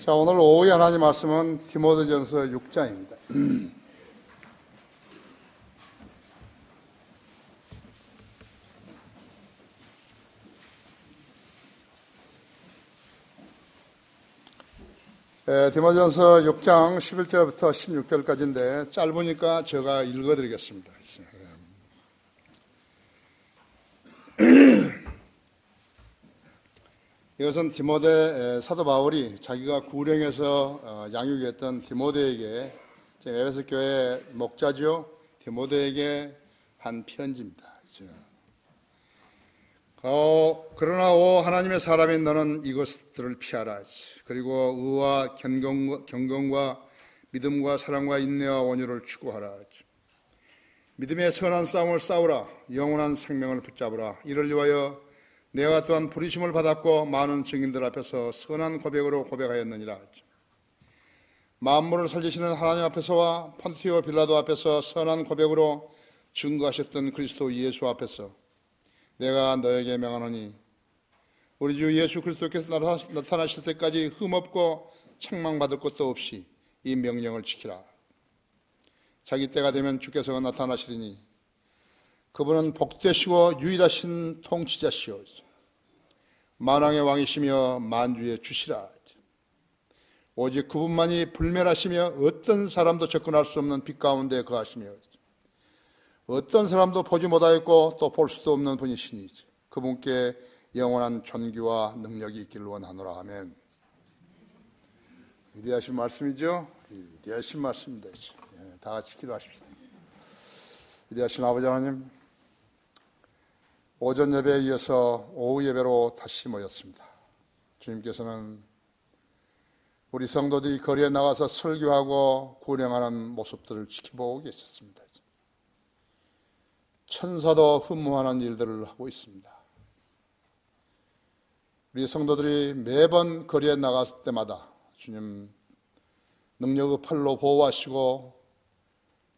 자, 오늘 오후에 하나님 말씀은 디모데전서 6장입니다. 디모데전서 6장 11절부터 16절까지인데 짧으니까 제가 읽어드리겠습니다. 이것은 디모데 사도 바울이 자기가 구령에서 양육했던 디모데에게, 에베소 교회 목자죠, 디모데에게 한 편지입니다. 그러나 오 하나님의 사람인 너는 이것들을 피하라. 그리고 의와 경건과 믿음과 사랑과 인내와 온유를 추구하라. 믿음의 선한 싸움을 싸우라. 영원한 생명을 붙잡으라. 이를 위하여 내가 또한 부르심을 받았고 많은 증인들 앞에서 선한 고백으로 고백하였느니라. 만물을 살리시는 하나님 앞에서와 폰티오 빌라도 앞에서 선한 고백으로 증거하셨던 그리스도 예수 앞에서 내가 너에게 명하노니 우리 주 예수 그리스도께서 나타나실 때까지 흠없고 책망받을 것도 없이 이 명령을 지키라. 자기 때가 되면 주께서 나타나시리니 그분은 복되시고 유일하신 통치자시오. 만왕의 왕이시며 만주의 주시라. 오직 그분만이 불멸하시며 어떤 사람도 접근할 수 없는 빛 가운데 거하시며 어떤 사람도 보지 못하였고 또 볼 수도 없는 분이시니 그분께 영원한 존귀와 능력이 있기를 원하노라. 아멘. 위대하신 말씀이죠. 위대하신 말씀입니다. 다 같이 기도하십시다. 위대하신 아버지 하나님, 오전 예배에 이어서 오후 예배로 다시 모였습니다. 주님께서는 우리 성도들이 거리에 나가서 설교하고 구령하는 모습들을 지켜보고 계셨습니다. 천사도 흠모하는 일들을 하고 있습니다. 우리 성도들이 매번 거리에 나갔을 때마다 주님 능력의 팔로 보호하시고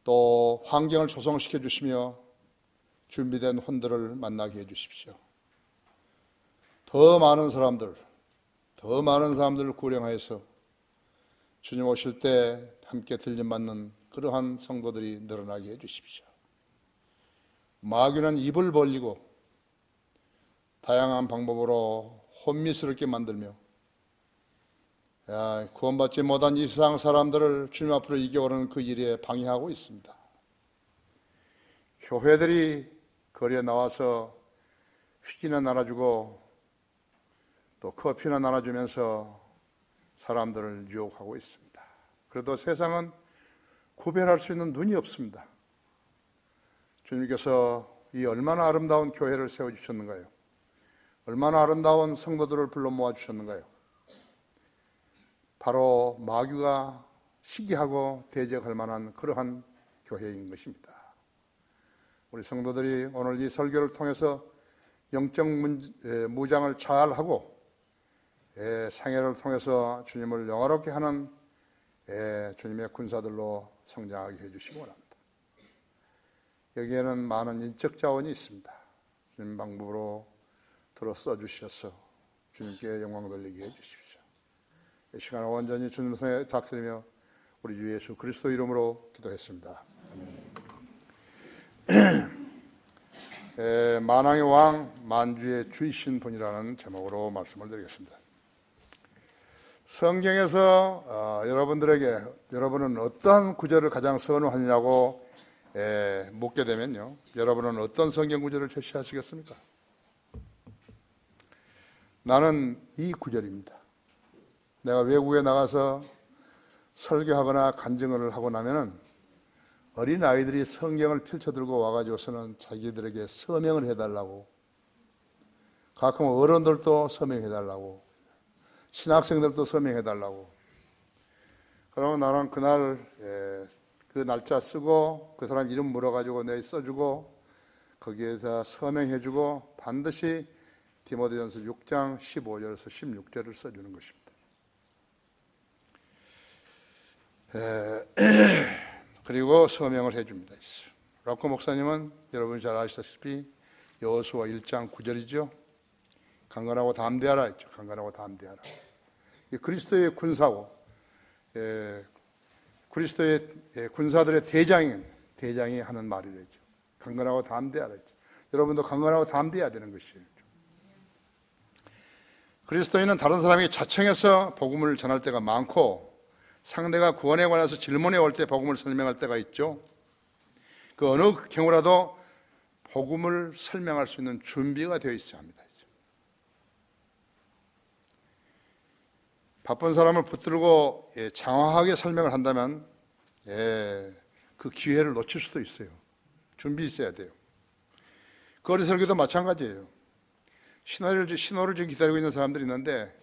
또 환경을 조성시켜 주시며 준비된 혼들을 만나게 해주십시오. 더 많은 사람들을 구령하여서 주님 오실 때 함께 들림받는 그러한 성도들이 늘어나게 해주십시오. 마귀는 입을 벌리고 다양한 방법으로 혼미스럽게 만들며 구원받지 못한 이 세상 사람들을 주님 앞으로 이겨오는 그 일에 방해하고 있습니다. 교회들이 거리에 나와서 휘지나 나눠주고 또 커피나 나눠주면서 사람들을 유혹하고 있습니다. 그래도 세상은 구별할 수 있는 눈이 없습니다. 주님께서 이 얼마나 아름다운 교회를 세워주셨는가요? 얼마나 아름다운 성도들을 불러 모아주셨는가요? 바로 마귀가 시기하고 대적할 만한 그러한 교회인 것입니다. 우리 성도들이 오늘 이 설교를 통해서 영적 무장을 잘하고 상해를 통해서 주님을 영화롭게 하는 주님의 군사들로 성장하게 해주시기 원합니다. 여기에는 많은 인적 자원이 있습니다. 주님 방법으로 들어 써주셔서 주님께 영광 돌리게 해주십시오. 이 시간을 온전히 주님을 통해 닥드리며 우리 주 예수 그리스도 이름으로 기도했습니다. 만왕의 왕 만주의 주이신 분이라는 제목으로 말씀을 드리겠습니다. 성경에서 여러분은 어떤 구절을 가장 선호하느냐고 묻게 되면요, 여러분은 어떤 성경 구절을 제시하시겠습니까? 나는 이 구절입니다. 내가 외국에 나가서 설교하거나 간증을 하고 나면은 어린 아이들이 성경을 펼쳐들고 와가지고서는 자기들에게 서명을 해달라고, 가끔 어른들도 서명해달라고, 신학생들도 서명해달라고. 그러면 나는 그날 그 날짜 쓰고 그 사람 이름 물어가지고 내 써주고 거기에다 서명해주고 반드시 디모데전서 6장 15절에서 16절을 써주는 것입니다. 그리고 서명을 해줍니다. 락코 목사님은 여러분이 잘 아시다시피 여호수아 1장 9절이죠. 강건하고 담대하라 했죠. 강건하고 담대하라. 그리스도의 군사고, 그리스도의 군사들의 대장이 하는 말이랬죠. 강건하고 담대하라 했죠. 여러분도 강건하고 담대해야 되는 것이에요. 그리스도인은 다른 사람이 자청해서 복음을 전할 때가 많고, 상대가 구원에 관해서 질문해 올 때 복음을 설명할 때가 있죠. 그 어느 경우라도 복음을 설명할 수 있는 준비가 되어 있어야 합니다. 바쁜 사람을 붙들고 장황하게 설명을 한다면 그 기회를 놓칠 수도 있어요. 준비 있어야 돼요. 거리 설교도 마찬가지예요. 신호를 지금 기다리고 있는 사람들이 있는데,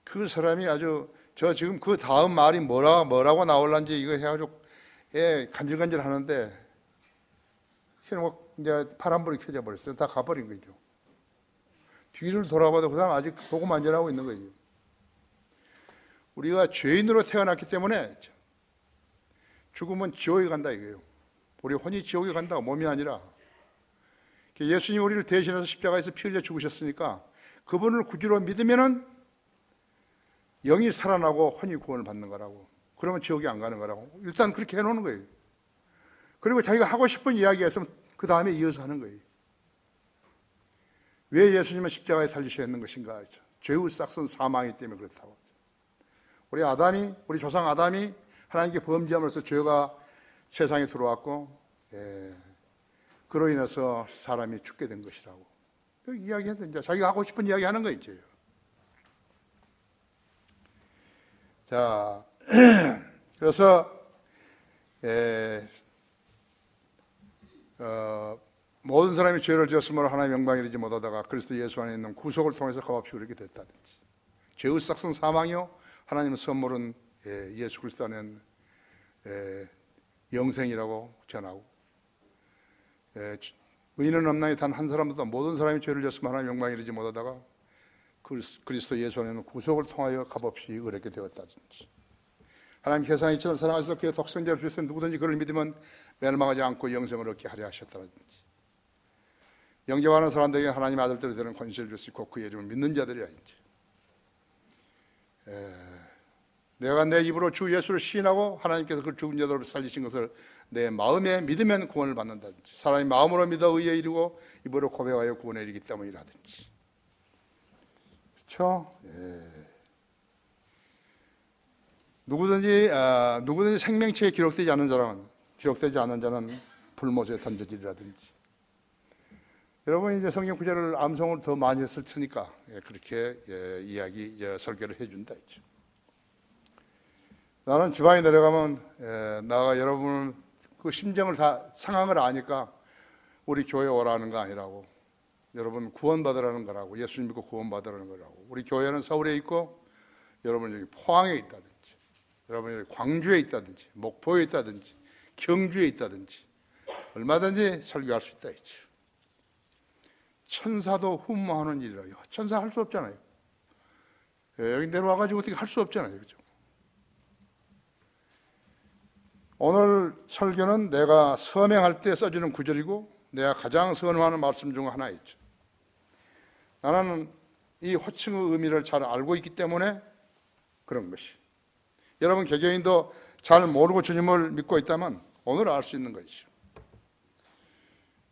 그 사람이 아주 저 지금 그 다음 말이 뭐라고 나올란지 이거 해가지고 간질간질 하는데, 신호가 이제 파란불이 켜져 버렸어요. 다 가버린 거죠. 뒤를 돌아봐도 그 사람 아직 보고 만전하고 있는 거예요. 우리가 죄인으로 태어났기 때문에 죽으면 지옥에 간다 이거예요. 우리 혼이 지옥에 간다, 몸이 아니라. 예수님이 우리를 대신해서 십자가에서 피 흘려 죽으셨으니까 그분을 구주로 믿으면은 영이 살아나고 혼이 구원을 받는 거라고. 그러면 지옥에 안 가는 거라고. 일단 그렇게 해놓는 거예요. 그리고 자기가 하고 싶은 이야기가 있으면 그 다음에 이어서 하는 거예요. 왜 예수님은 십자가에 달리셔야 했는 것인가? 죄의 싹슨 사망이기 때문에 그렇다고. 우리 조상 아담이 하나님께 범죄함으로써 죄가 세상에 들어왔고, 그로 인해서 사람이 죽게 된 것이라고. 이야기해도 이제 자기가 하고 싶은 이야기 하는 거죠. 자, 그래서 모든 사람이 죄를 지었으므로 하나님의 영광에 이르지 못하다가 그리스도 예수 안에 있는 구속을 통해서 값없이 그렇게 됐다든지, 죄의 싹슨 사망이요 하나님의 선물은 예수 그리스도 안에는 영생이라고 전하고, 의인은 없나니 단 한 사람도 모든 사람이 죄를 지었으면 하나님의 영광에 이르지 못하다가 그리스도 예수 안에는 구속을 통하여 값없이 의롭게 되었다든지, 하나님 세상에 이처럼 사랑하셔서 그의 독생자를 주셨으니 누구든지 그를 믿으면 멸망하지 않고 영생을 얻게 하려 하셨다든지, 영접하는 사람들에게 하나님 아들들이 되는 권세를 주시고 그의 이름을 믿는 자들이라든지, 내가 내 입으로 주 예수를 시인하고 하나님께서 그 죽은 자들을 살리신 것을 내 마음에 믿으면 구원을 받는다든지, 사람이 마음으로 믿어 의에 이르고 입으로 고백하여 구원에 이르기 때문이라든지. 그렇죠? 누구든지 생명체에 기록되지 않은 자는 불못에 던져지리라든지. 여러분 이제 성경 구절을 암송을 더 많이 했을 테니까 그렇게 설교를 해준다 했죠. 나는 지방에 내려가면 나가 여러분 그 심정을 다 상황을 아니까 우리 교회 오라는 거 아니라고, 여러분 구원받으라는 거라고, 예수님 믿고 구원받으라는 거라고. 우리 교회는 서울에 있고 여러분 여기 포항에 있다든지, 여러분 여기 광주에 있다든지, 목포에 있다든지, 경주에 있다든지 얼마든지 설교할 수 있다 했죠. 천사도 훈무하는 일이라요. 천사 할 수 없잖아요. 여기 내려와가지고 어떻게 할 수 없잖아요. 그렇죠? 오늘 설교는 내가 서명할 때 써주는 구절이고 내가 가장 선호하는 말씀 중 하나였죠. 나는 이 호칭의 의미를 잘 알고 있기 때문에 그런 것이. 여러분 개개인도 잘 모르고 주님을 믿고 있다면 오늘 알 수 있는 것이죠.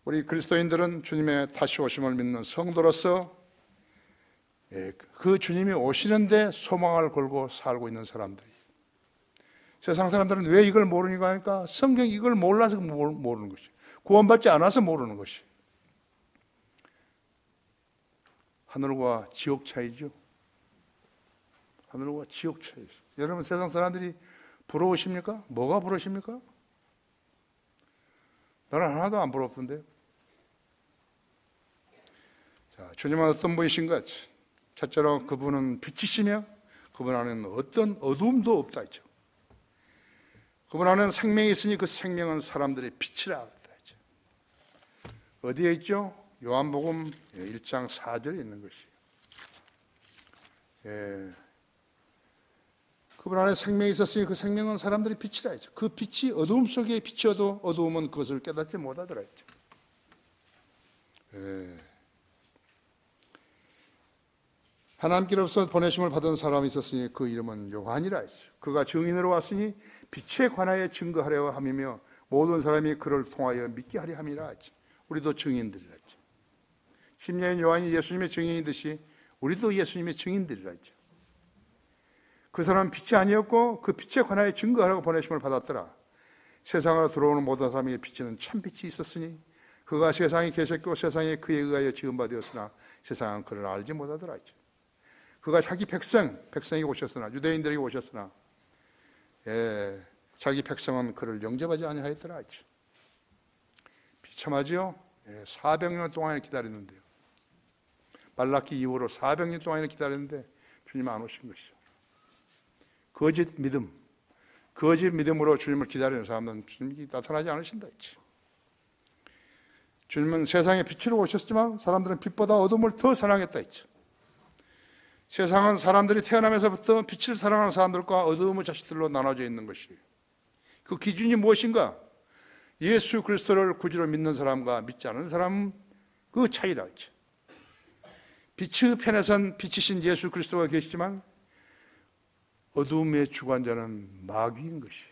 우리 그리스도인들은 주님의 다시 오심을 믿는 성도로서 그 주님이 오시는데 소망을 걸고 살고 있는 사람들이. 세상 사람들은 왜 이걸 모르니까 하니까 성경 이걸 몰라서 모르는 것이, 구원받지 않아서 모르는 것이. 하늘과 지옥 차이죠. 하늘과 지옥 차이. 여러분 세상 사람들이 부러우십니까? 뭐가 부러우십니까? 나는 하나도 안 부럽던데. 자, 주님은 어떤 분이신가? 첫째로 그분은 빛이시며 그분 안에는 어떤 어두움도 없다 했죠. 그분 안에는 생명이 있으니 그 생명은 사람들의 빛이라 했죠. 어디에 있죠? 요한복음 1장 4절에 있는 것이에요. 그분 안에 생명이 있었으니 그 생명은 사람들의 빛이라 했죠. 그 빛이 어두움 속에 비춰도 어두움은 그것을 깨닫지 못하더라 했죠. 하나님께로서 보내심을 받은 사람이 있었으니 그 이름은 요한이라 했어요. 그가 증인으로 왔으니 빛에 관하여 증거하려 함이며 모든 사람이 그를 통하여 믿게 하려 함이라 했죠. 우리도 증인들이라 했죠. 심야인 요한이 예수님의 증인이듯이 우리도 예수님의 증인들이라 했죠. 그 사람은 빛이 아니었고 그 빛에 관하여 증거하라고 보내심을 받았더라. 세상으로 들어오는 모든 사람에게 비치는 참 빛이 있었으니 그가 세상에 계셨고 세상에 그에 의하여 지은 바 되었으나 세상은 그를 알지 못하더라 했죠. 그가 자기 백성에게 오셨으나 유대인들에게 오셨으나 자기 백성은 그를 영접하지 아니하였더라 했죠. 비참하지요. 400년 동안 기다렸는데요. 말라기 이후로 400년 동안 기다렸는데 주님 안 오신 것이죠. 거짓 믿음으로 주님을 기다리는 사람들은 주님이 나타나지 않으신다 했지. 주님은 세상에 빛으로 오셨지만 사람들은 빛보다 어둠을 더 사랑했다 했죠. 세상은 사람들이 태어나면서부터 빛을 사랑하는 사람들과 어두움의 자식들로 나눠져 있는 것이에요. 그 기준이 무엇인가? 예수 그리스도를 구주로 믿는 사람과 믿지 않은 사람 그 차이라 했죠. 빛의 편에선 빛이신 예수 그리스도가 계시지만 어두움의 주관자는 마귀인 것이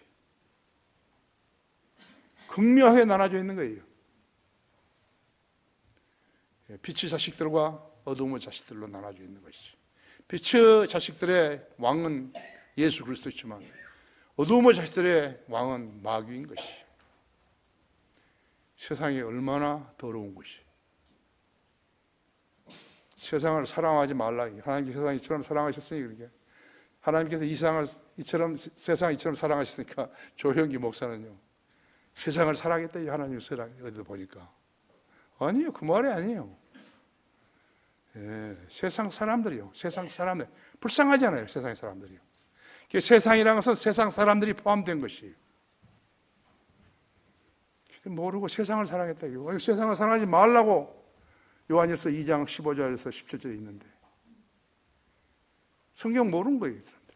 극명하게 나눠져 있는 거예요. 빛의 자식들과 어두움의 자식들로 나눠져 있는 것이죠. 빛의 자식들의 왕은 예수 그리스도이지만 어두움의 자식들의 왕은 마귀인 것이 세상이 얼마나 더러운 것이. 세상을 사랑하지 말라. 하나님께서 세상을 이처럼 사랑하셨으니 그렇게 하나님께서 세상을 이처럼 사랑하셨으니까 조형기 목사는요 세상을 사랑했다. 하나님 어디서 보니까 아니요, 그 말이 아니에요. 세상 사람들이요. 세상 사람들 불쌍하잖아요. 세상 사람들이요. 세상이라는 것은 세상 사람들이 포함된 것이에요. 모르고 세상을 사랑했다. 세상을 사랑하지 말라고 요한일서 2장 15절에서 17절에 있는데 성경 모르는 거예요. 사람들.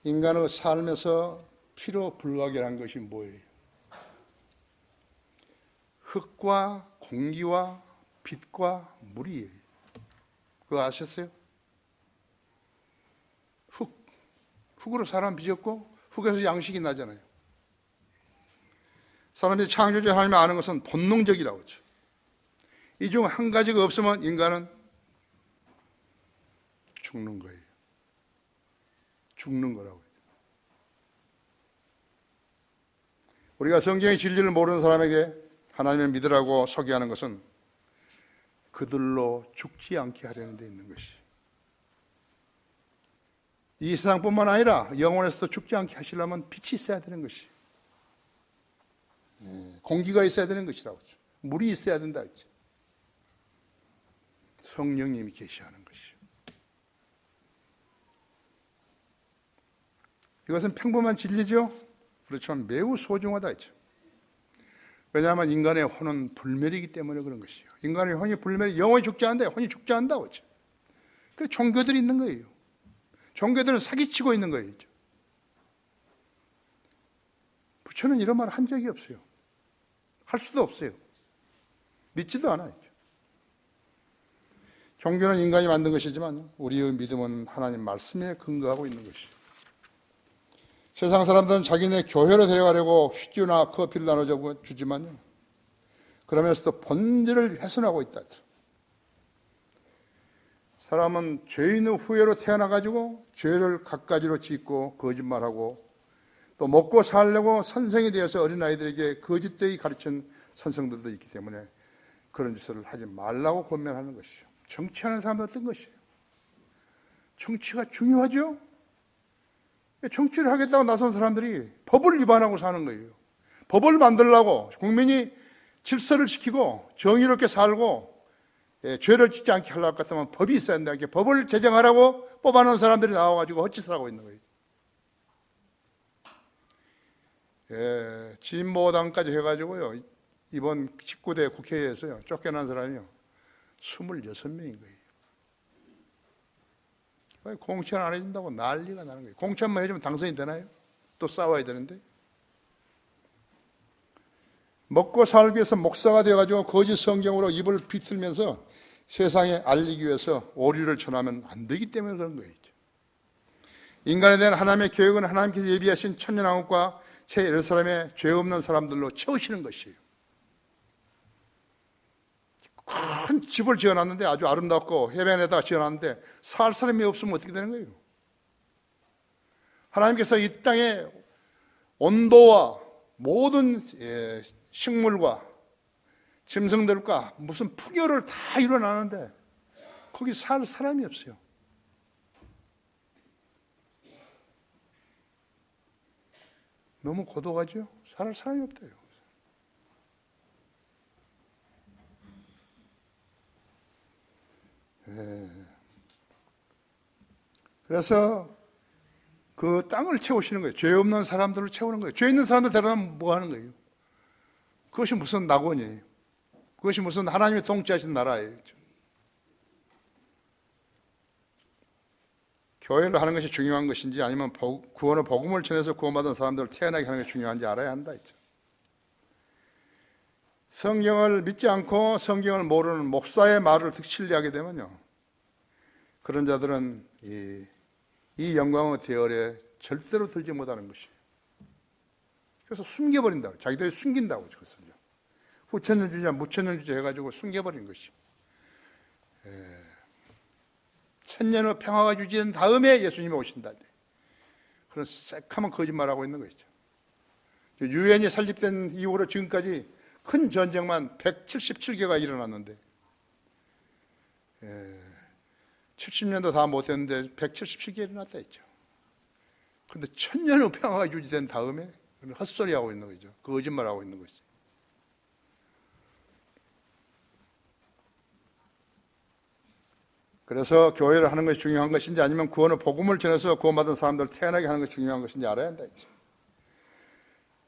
인간의 삶에서 필요 불가결한 것이 뭐예요? 흙과 공기와 빛과 물이에요. 그거 아셨어요? 흙으로 사람 빚었고 흙에서 양식이 나잖아요. 사람이 창조주 하나님을 아는 것은 본능적이라고 하죠. 이 중 한 가지가 없으면 인간은 죽는 거예요. 죽는 거라고 해요. 우리가 성경의 진리를 모르는 사람에게 하나님을 믿으라고 소개하는 것은 그들로 죽지 않게 하려는 데 있는 것이. 이 세상뿐만 아니라 영혼에서도 죽지 않게 하시려면 빛이 있어야 되는 것이. 공기가 있어야 되는 것이라고 하죠. 물이 있어야 된다 했죠. 성령님이 계시하는 것이요. 이것은 평범한 진리죠. 그렇지만 매우 소중하다 했죠. 왜냐하면 인간의 혼은 불멸이기 때문에 그런 것이요. 인간의 혼이 불멸이 영원히 죽지 않는다. 혼이 죽지 않는다고 했죠. 그래서 종교들이 있는 거예요. 종교들은 사기치고 있는 거예요. 부처는 이런 말 한 적이 없어요. 할 수도 없어요. 믿지도 않아요. 종교는 인간이 만든 것이지만 우리의 믿음은 하나님 말씀에 근거하고 있는 것이죠. 세상 사람들은 자기네 교회로 데려가려고 휘주나 커피를 나눠주지만요. 그러면서도 본질을 훼손하고 있다. 사람은 죄인의 후예로 태어나가지고 죄를 갖가지로 짓고 거짓말하고 또 먹고 살려고 선생이 되어서 어린아이들에게 거짓되이 가르친 선생들도 있기 때문에 그런 짓을 하지 말라고 권면하는 것이죠. 정치하는 사람은 어떤 것이에요? 정치가 중요하죠? 정치를 하겠다고 나선 사람들이 법을 위반하고 사는 거예요. 법을 만들려고 국민이 질서를 지키고 정의롭게 살고 죄를 짓지 않게 하려고 같으면 법이 있어야 된다. 이렇게 법을 제정하라고 뽑아놓은 사람들이 나와가지고 헛짓을 하고 있는 거예요. 진보당까지 해가지고요. 이번 19대 국회에서요. 쫓겨난 사람이요. 26명인 거예요. 공천 안 해준다고 난리가 나는 거예요. 공천만 해주면 당선이 되나요? 또 싸워야 되는데. 먹고 살기 위해서 목사가 되어가지고 거짓 성경으로 입을 비틀면서 세상에 알리기 위해서 오류를 전하면 안 되기 때문에 그런 거예요. 인간에 대한 하나님의 계획은 하나님께서 예비하신 천년왕국과 새 예루살렘의 죄 없는 사람들로 채우시는 것이에요. 큰 집을 지어놨는데 아주 아름답고 해변에다가 지어놨는데 살 사람이 없으면 어떻게 되는 거예요? 하나님께서 이 땅에 온도와 모든 식물과 짐승들과 무슨 풍요를 다 이뤄놨는데 거기 살 사람이 없어요. 너무 고독하죠? 살 사람이 없대요. 그래서 그 땅을 채우시는 거예요. 죄 없는 사람들을 채우는 거예요. 죄 있는 사람들 데려다면 뭐 하는 거예요? 그것이 무슨 낙원이에요? 그것이 무슨 하나님이 통치하신 나라예요? 교회를 하는 것이 중요한 것인지 아니면 구원의 복음을 전해서 구원받은 사람들을 태어나게 하는 것이 중요한지 알아야 한다 했죠. 성경을 믿지 않고 성경을 모르는 목사의 말을 신뢰하게 되면요, 그런 자들은 이 영광의 대열에 절대로 들지 못하는 것이에요. 그래서 숨겨버린다고, 자기들이 숨긴다고 그것을요. 후천년주자, 무천년주자 해가지고 숨겨버린 것이에요. 천년의 평화가 유지된 다음에 예수님이 오신다. 그런 새카만 거짓말하고 있는 것이죠. 유엔이 설립된 이후로 지금까지 큰 전쟁만 177개가 일어났는데 70년도 다 못했는데 177개 일어났다 했죠. 그런데 천년의 평화가 유지된 다음에 헛소리하고 있는 거죠. 거짓말하고 있는 것이죠. 그래서 교회를 하는 것이 중요한 것인지 아니면 구원의 복음을 전해서 구원받은 사람들을 태어나게 하는 것이 중요한 것인지 알아야 한다 했죠.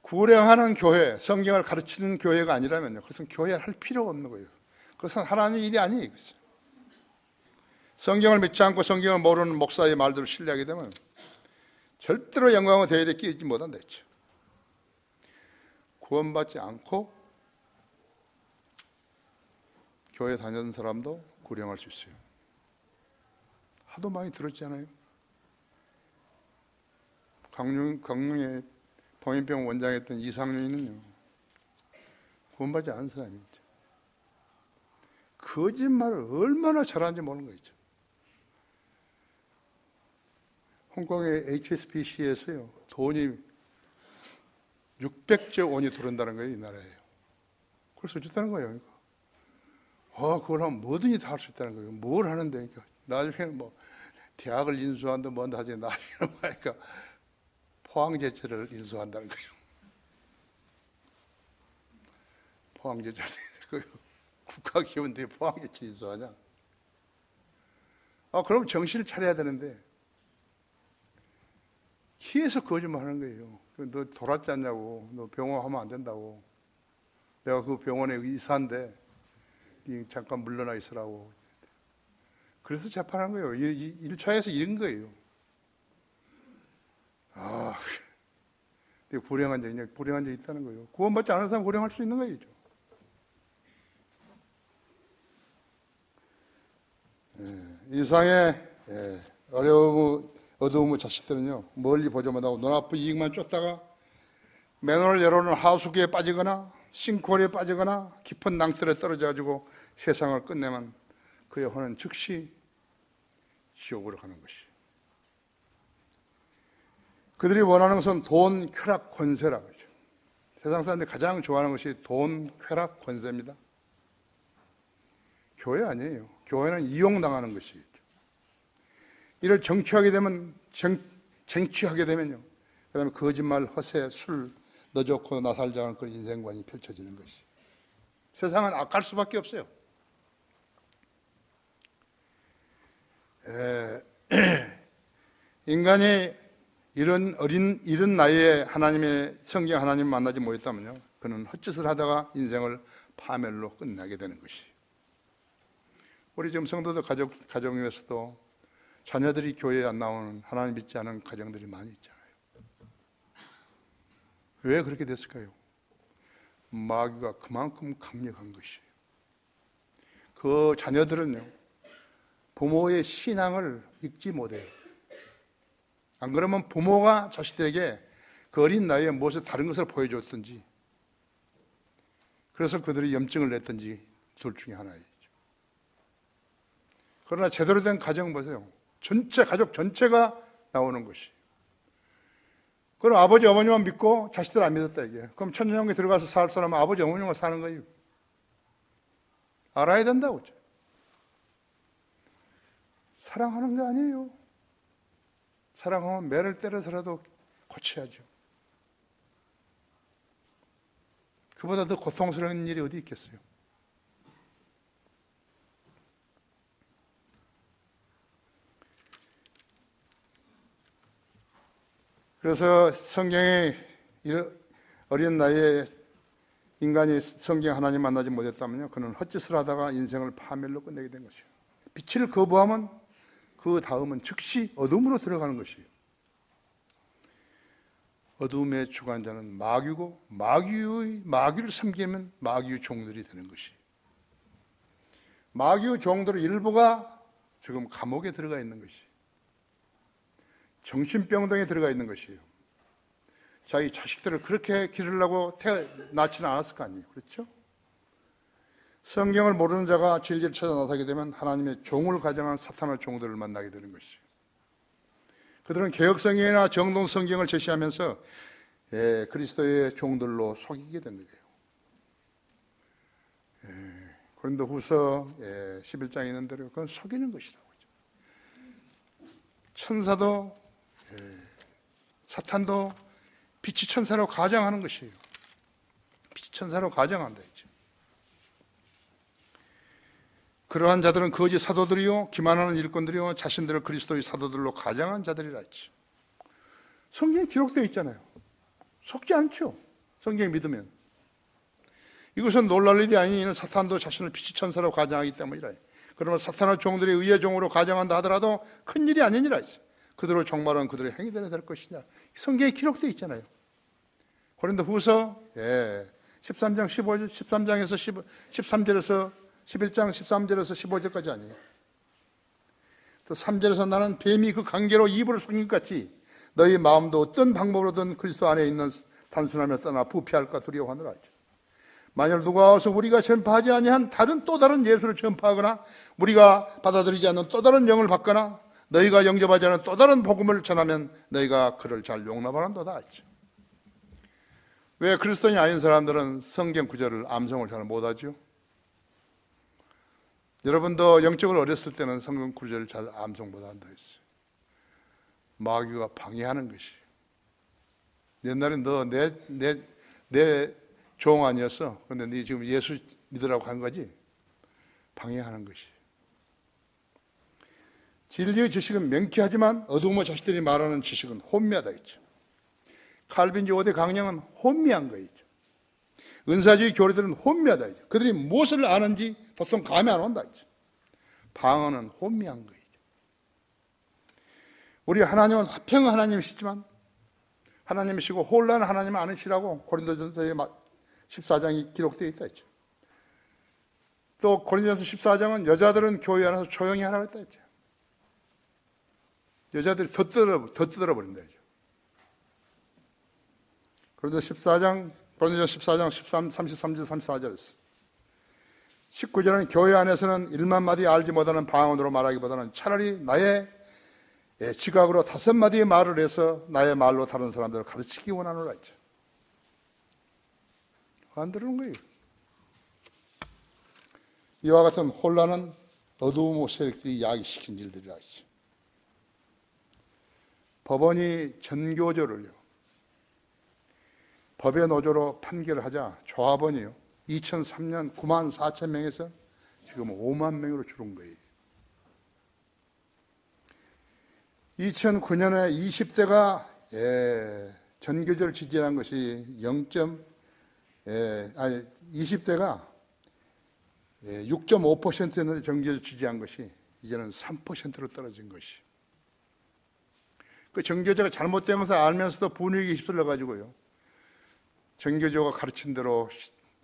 구령하는 교회, 성경을 가르치는 교회가 아니라면요, 그것은 교회를 할 필요가 없는 거예요. 그것은 하나님의 일이 아니에요. 이것은. 성경을 믿지 않고 성경을 모르는 목사의 말들을 신뢰하게 되면 절대로 영광의 대열에 끼지 못한다 했죠. 구원받지 않고 교회 다니는 사람도 구령할 수 있어요. 하도 많이 들었잖아요. 강릉에 동인병 원장했던 이상윤이는요, 구원받지 않은 사람이죠. 거짓말을 얼마나 잘하는지 모르는 거죠. 홍콩의 HSBC에서요, 돈이 600조 원이 들어온다는 거예요, 이 나라에. 그럴 수 있다는 거예요. 그걸 하면 뭐든지 다 할 수 있다는 거예요. 뭘 하는데, 그러니까. 나중에 뭐 대학을 인수한다 뭔다 하지, 나중에 보니까 포항제철을 인수한다는 거예요. 포항제철 국가기업인데 포항제철 인수하냐? 그럼 정신을 차려야 되는데 계속 거짓말 하는 거예요. 너 돌았지 않냐고, 너 병원 하면 안 된다고, 내가 그 병원에 의사인데 잠깐 물러나 있으라고. 그래서 재판한 거예요. 1차에서 이런 거예요. 불행한 적 있다는 거예요. 구원받지 않은 사람 불행할 수 있는 거죠. 이상의 어두움의 자식들은요, 멀리 보자마자 눈앞의 이익만 쫓다가 맨홀을 열어놓은 하수구에 빠지거나 싱크홀에 빠지거나 깊은 낭설에 떨어져가지고 세상을 끝내면 그의 혼은 즉시 지옥으로 가는 것이. 그들이 원하는 것은 돈, 쾌락, 권세라고 하죠. 세상 사람들이 가장 좋아하는 것이 돈, 쾌락, 권세입니다. 교회 아니에요. 교회는 이용당하는 것이죠. 이를 정취하게 되면요, 그 다음에 거짓말, 허세, 술, 너 좋고 나 살자는 그런 인생관이 펼쳐지는 것이. 세상은 악할 수밖에 없어요. 인간이 이른 나이에 하나님의 성경 하나님을 만나지 못했다면요, 그는 헛짓을 하다가 인생을 파멸로 끝나게 되는 것이. 우리 지금 성도들 가정 위에서도 자녀들이 교회에 안 나오는, 하나님 믿지 않은 가정들이 많이 있잖아요. 왜 그렇게 됐을까요? 마귀가 그만큼 강력한 것이에요. 그 자녀들은요, 부모의 신앙을 읽지 못해요. 안 그러면 부모가 자식들에게 그 어린 나이에 무엇을 다른 것을 보여줬든지, 그래서 그들이 염증을 냈든지 둘 중에 하나이죠. 그러나 제대로 된 가정 보세요. 전체 가족 전체가 나오는 것이. 그럼 아버지 어머니만 믿고 자식들 안 믿었다 이게. 그럼 천년왕국에 들어가서 살 사람은 아버지 어머니만 사는 거예요. 알아야 된다고. 사랑하는 게 아니에요. 사랑하면 매를 때려서라도 고쳐야죠. 그보다 더 고통스러운 일이 어디 있겠어요? 그래서 성경에 어린 나이에 인간이 성경 하나님 만나지 못했다면요, 그는 헛짓을 하다가 인생을 파멸로 끝내게 된 것이에요. 빛을 거부하면 그 다음은 즉시 어둠으로 들어가는 것이에요. 어둠의 주관자는 마귀고, 마귀를 섬기면 마귀의 종들이 되는 것이에요. 마귀의 종들의 일부가 지금 감옥에 들어가 있는 것이에요. 정신병동에 들어가 있는 것이에요. 자기 자식들을 그렇게 기르려고 낳지는 않았을 거 아니에요. 그렇죠? 성경을 모르는 자가 질질 찾아 나서게 되면 하나님의 종을 가정한 사탄의 종들을 만나게 되는 것이죠. 그들은 개혁성경이나 정동성경을 제시하면서 그리스도의 종들로 속이게 되는 거예요. 고린도후서 11장에 있는 대로 그건 속이는 것이라고. 천사도 사탄도 빛이 천사로 가정하는 것이에요. 빛이 천사로 가정한다 했죠. 그러한 자들은 거짓 사도들이요 기만하는 일꾼들이요 자신들을 그리스도의 사도들로 가정한 자들이라 했죠. 성경에 기록되어 있잖아요. 속지 않죠. 성경 믿으면. 이것은 놀랄 일이 아니 이는 사탄도 자신을 빛이 천사로 가정하기 때문이라. 그러면 사탄의 종들이 의의 종으로 가정한다 하더라도 큰 일이 아니니라 했어요. 그들의 종말은 그들의 행위대로 될 것이냐. 성경에 기록되어 있잖아요. 고린도후서 13장 15절, 13장에서 13절에서 11장 13절에서 15절까지 아니에요. 또 3절에서 나는 뱀이 그 관계로 이불을 속인 것 같이 너희 마음도 어떤 방법으로든 그리스도 안에 있는 단순함에 떠나 부패할까 두려워하느라 하죠. 만일 누가 와서 우리가 전파하지 아니한 또 다른 예수를 전파하거나 우리가 받아들이지 않는 또 다른 영을 받거나 너희가 영접하지 않은 또 다른 복음을 전하면 너희가 그를 잘 용납하는도다 했죠. 왜 그리스도인이 아닌 사람들은 성경 구절을 암송을 잘 못하죠? 여러분도 영적으로 어렸을 때는 성경 구절을 잘 암송 못한다 했어요. 마귀가 방해하는 것이에요. 옛날에 너 내 종 아니었어. 그런데 네 지금 예수 믿으라고 한 거지? 방해하는 것이에요. 진리의 지식은 명쾌하지만 어두움의 자식들이 말하는 지식은 혼미하다 했죠. 칼빈주 5대 강령은 혼미한 거죠. 은사주의 교리들은 혼미하다 했죠. 그들이 무엇을 아는지 도통 감이 안 온다 했죠. 방언은 혼미한 거죠. 우리 하나님은 화평 하나님이시지만 하나님이시고 혼란 하나님 아니시라고 고린도전서의 14장이 기록되어 있다 했죠. 또 고린도전서 14장은 여자들은 교회 안에서 조용히 하라고 했다 했죠. 여자들이 더 뜯어라 버린다 했죠. 고린도전서 14장 33절 34절에서 19절은 교회 안에서는 1만 마디 알지 못하는 방언으로 말하기보다는 차라리 나의 지각으로 5마디의 말을 해서 나의 말로 다른 사람들을 가르치기 원하노라 했죠. 안 들은 거예요. 이와 같은 혼란은 어두움 세력들이 야기시킨 일들이라 했죠. 법원이 전교조를요, 법의 노조로 판결하자 조합원이요 2003년 9만 4천 명에서 지금 5만 명으로 줄은 거예요. 2009년에 20대가 전교조를 지지한 것이 20대가 6.5%였는데 전교조 지지한 것이 이제는 3%로 떨어진 것이. 그 전교조가 잘못된 것을 알면서도 분위기 휩쓸려 가지고요, 전교조가 가르친 대로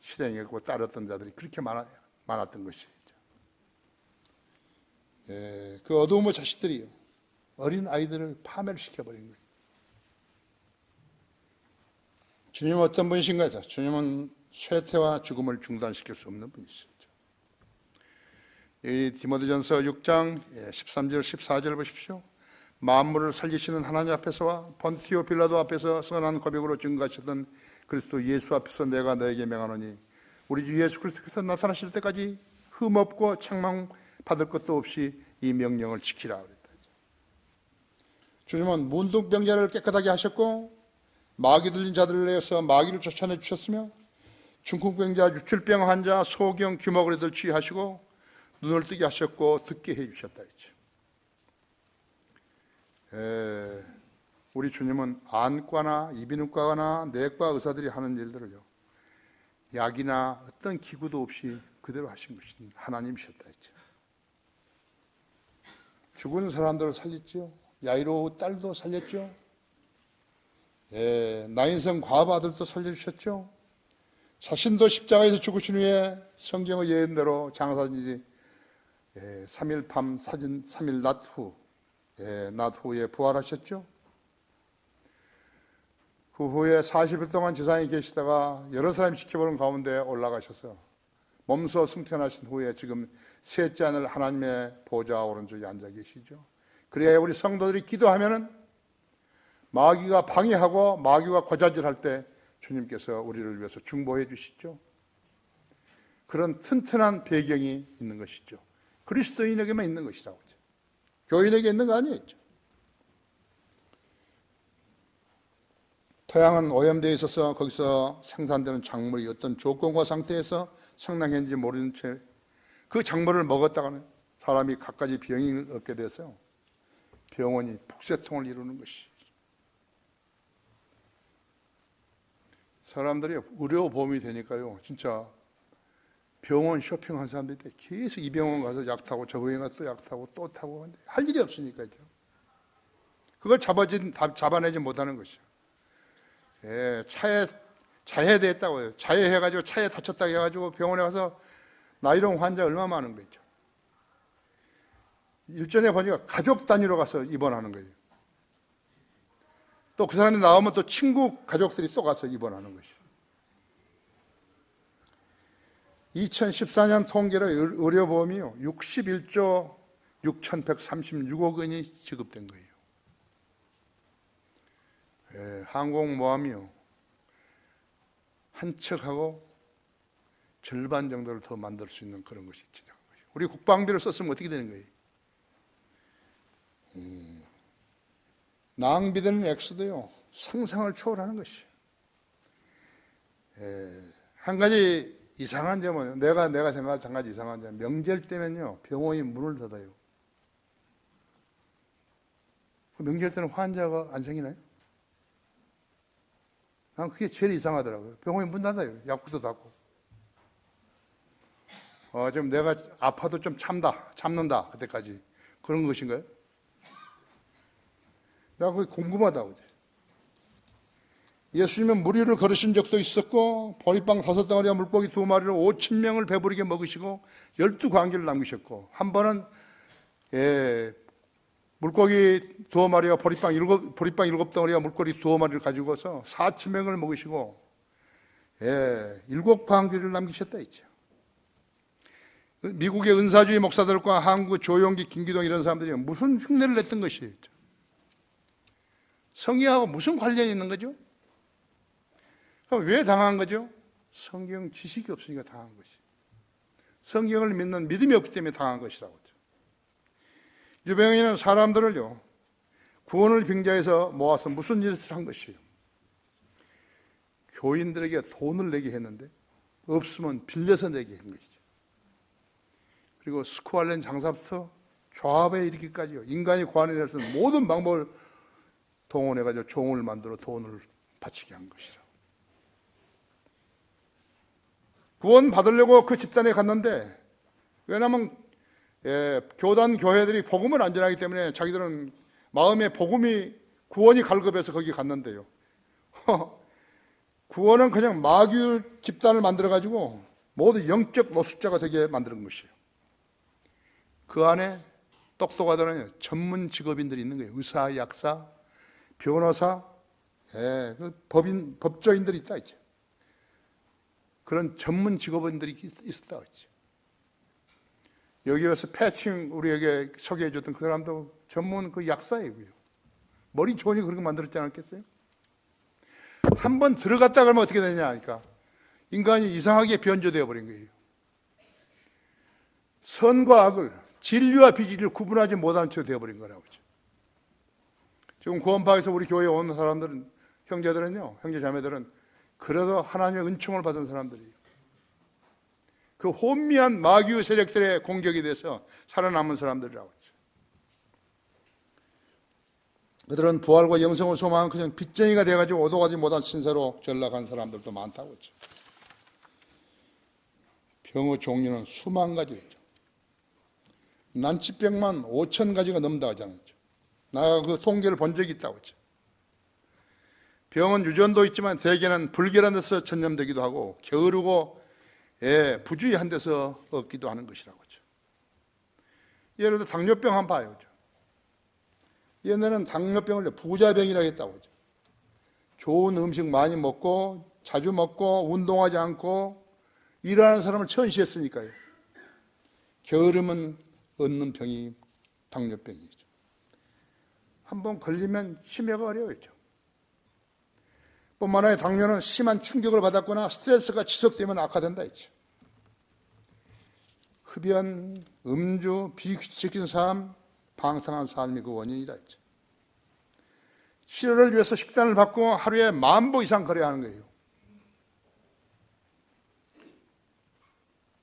실행했고 따랐던 자들이 그렇게 많았던 것이죠. 그 어두움의 자식들이요, 어린 아이들을 파멸 시켜버린 거예요. 주님은 어떤 분이신가요? 주님은 쇠퇴와 죽음을 중단시킬 수 없는 분이시죠. 이 디모데전서 6장 13절 14절 보십시오. 만물을 살리시는 하나님 앞에서와 본티오 빌라도 앞에서 선한 고백으로 증거하셨던 그리스도 예수 앞에서 내가 너에게 명하노니 우리 주 예수 그리스도께서 나타나실 때까지 흠없고 책망받을 것도 없이 이 명령을 지키라 그랬다. 주님은 문둥병자를 깨끗하게 하셨고 마귀 들린 자들을 내어서 마귀를 쫓아내 주셨으며 중풍병자, 유출병 환자, 소경, 귀머거리들 치유하시고 눈을 뜨게 하셨고 듣게 해주셨다 했죠. 우리 주님은 안과나 이비인후과나 내과 의사들이 하는 일들을요, 약이나 어떤 기구도 없이 그대로 하신 것이 하나님이셨다 했죠. 죽은 사람들을 살렸죠. 야이로 딸도 살렸죠. 나인성 과부 아들도 살려주셨죠. 자신도 십자가에서 죽으신 후에 성경의 예언대로 장사진지 3일 밤 3일 낮 후에 부활하셨죠. 그 후에 40일 동안 지상에 계시다가 여러 사람이 지켜보는 가운데 올라가셔서 몸소 승천하신 후에 지금 셋째 하늘 하나님의 보좌 오른쪽에 앉아 계시죠. 그래야 우리 성도들이 기도하면은 마귀가 방해하고 마귀가 고자질할 때 주님께서 우리를 위해서 중보해 주시죠. 그런 튼튼한 배경이 있는 것이죠. 그리스도인에게만 있는 것이라고 하죠. 교인에게 있는 거 아니에요. 토양은 오염되어 있어서 거기서 생산되는 작물이 어떤 조건과 상태에서 생랑했는지 모르는 채 그 작물을 먹었다가는 사람이 갖가지 병이 얻게 돼서 병원이 북새통을 이루는 것이. 사람들이 의료보험이 되니까요, 진짜 병원 쇼핑한 사람들이 계속 이 병원 가서 약 타고 저 병원 가서 또 약 타고 또 타고 할 일이 없으니까요. 그걸 잡아내지 못하는 것이죠. 차에 자해됐다고요. 자해해가지고 차에 다쳤다고 해가지고 병원에 가서 나이롱 환자 얼마나 많은 거죠. 일전에 보니까 가족 단위로 가서 입원하는 거예요. 또 그 사람이 나오면 또 친구 가족들이 또 가서 입원하는 것이죠. 2014년 통계로 의료보험이요 61조 6,136억 원이 지급된 거예요. 항공모함이요 한 척하고 절반 정도를 더 만들 수 있는 그런 것이 진행한 거죠. 우리 국방비를 썼으면 어떻게 되는 거예요? 낭비되는 액수도요 상상을 초월하는 것이에요. 한 가지 이상한 점은 내가 생각할 때 한 가지 이상한 점은 명절 때면요 병원이 문을 닫아요. 명절 때는 환자가 안 생기나요? 난 그게 제일 이상하더라고요. 병원이 문 닫아요. 약국도 닫고. 지금 내가 아파도 좀 참는다 그때까지 그런 것인가요? 나 그게 궁금하다고. 예수님은 무리를 걸으신 적도 있었고 보리빵 5덩어리와 물고기 2마리로 5,000명을 배부르게 먹으시고 12광기를 남기셨고 한 번은 물고기 2마리와 보리빵 7덩어리와 물고기 2마리를 가지고서 4,000명을 먹으시고 7광기를 남기셨다 했죠. 미국의 은사주의 목사들과 한국 조용기, 김기동 이런 사람들이 무슨 흉내를 냈던 것이에요. 성경하고 무슨 관련이 있는 거죠? 그럼 왜 당한 거죠? 성경 지식이 없으니까 당한 것이. 성경을 믿는 믿음이 없기 때문에 당한 것이라고 하죠. 유병인은 사람들을요 구원을 빙자해서 모아서 무슨 일을 한 것이에요? 교인들에게 돈을 내게 했는데 없으면 빌려서 내게 한 것이죠. 그리고 스쿠알렌 장사부터 조합에 이르기까지요 인간이 구원에 대해서 모든 방법을 동원해가지고 종을 만들어 돈을 바치게 한 것이라. 구원 받으려고 그 집단에 갔는데 왜냐하면 교단 교회들이 복음을 안 전하기 때문에 자기들은 마음에 복음이 구원이 갈급해서 거기 갔는데요. 구원은 그냥 마귀 집단을 만들어가지고 모두 영적 노숙자가 되게 만드는 것이에요. 그 안에 똑똑하다는 전문 직업인들이 있는 거예요. 의사, 약사, 변호사, 법인, 법조인들이 있다 있죠. 그런 전문 직업인들이 있었다 있죠. 여기 와서 패칭 우리에게 소개해 줬던 그 사람도 전문 그 약사예요. 머리 좋으니 그렇게 만들었지 않았겠어요? 한번 들어갔다 그러면 어떻게 되냐 하니까 인간이 이상하게 변조되어 버린 거예요. 선과 악을, 진리와 비진리를 구분하지 못하는 채로 되어버린 거라고. 지금 구원파에서 우리 교회에 온 사람들은, 형제들은요, 형제자매들은 그래도 하나님의 은총을 받은 사람들이에요. 그 혼미한 마귀의 세력들의 공격에 대해서 살아남은 사람들이라고 했죠. 그들은 부활과 영생을 소망한 그냥 빚쟁이가 돼가지고 오도가지 못한 신세로 전락한 사람들도 많다고 했죠. 병의 종류는 수만 가지였죠. 난치병만 5천 가지가 넘다 하지 않았죠. 내가 그 통계를 본 적이 있다고 했죠. 병은 유전도 있지만 대개는 불결한 데서 전염되기도 하고 게으르고 부주의한 데서 얻기도 하는 것이라고 했죠. 예를 들어 당뇨병 한번 봐요. 옛날에는 당뇨병을 부자병이라고 했다고 하죠. 좋은 음식 많이 먹고 자주 먹고 운동하지 않고 일하는 사람을 천시했으니까요. 게으름은 얻는 병이 당뇨병이죠. 한번 걸리면 치매가 어려워요. 뿐만 아니라 당뇨는 심한 충격을 받았거나 스트레스가 지속되면 악화된다 했죠. 흡연, 음주, 비규칙적인 삶, 방탕한 삶이 그 원인이다 했죠. 치료를 위해서 식단을 바꾸고 하루에 10,000보 이상 걸어야 하는 거예요.